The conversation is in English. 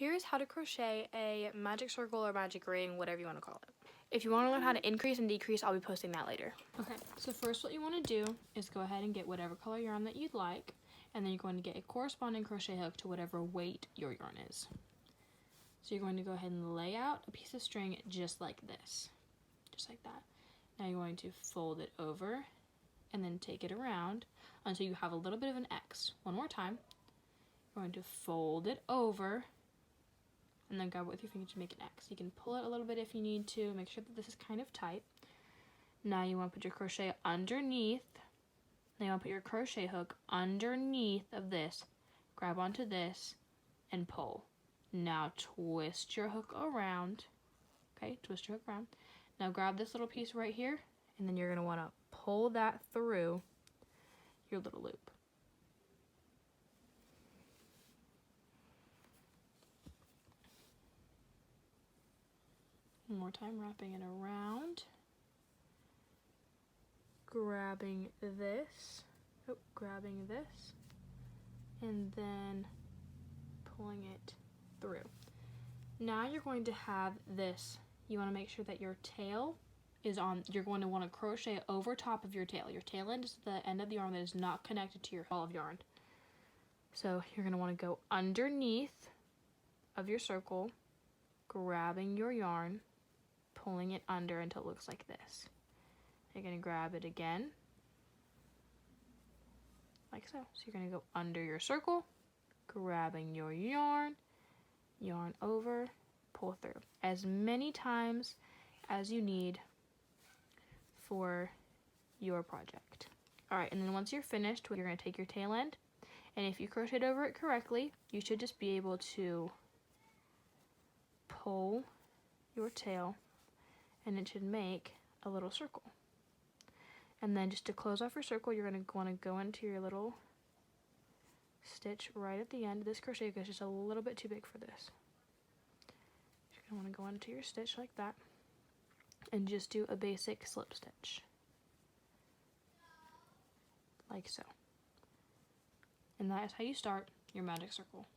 Here's how to crochet a magic circle or magic ring, whatever you want to call it. If you want to learn how to increase and decrease, I'll be posting that later. Okay, so first what you want to do is go ahead and get whatever color yarn that you'd like, and then you're going to get a corresponding crochet hook to whatever weight your yarn is. So you're going to go ahead and lay out a piece of string just like this, just like that. Now you're going to fold it over and then take it around until you have a little bit of an X. One more time. You're going to fold it over and then grab it with your finger to make an X. You can pull it a little bit if you need to. Make sure that this is kind of tight. Now you want to put your crochet underneath. Now you want to put your crochet hook underneath of this. Grab onto this and pull. Now twist your hook around. Okay, twist your hook around. Now grab this little piece right here, and then you're going to want to pull that through your little loop. One more time, wrapping it around, grabbing this, and then pulling it through. Now you're going to have this. You want to make sure that your tail is on, you're going to want to crochet over top of your tail. Your tail end is the end of the yarn that is not connected to your ball of yarn. So you're going to want to go underneath of your circle, grabbing your yarn, pulling it under until it looks like this. You're going to grab it again, like so. So you're going to go under your circle, grabbing your yarn, yarn over, pull through as many times as you need for your project. Alright, and then once you're finished, you're going to take your tail end, and if you crocheted over it correctly, you should just be able to pull your tail and it should make a little circle. And then just to close off your circle, you're going to want to go into your little stitch right at the end. This crochet hook is just a little bit too big for this. You're going to want to go into your stitch like that and just do a basic slip stitch, like so. And that is how you start your magic circle.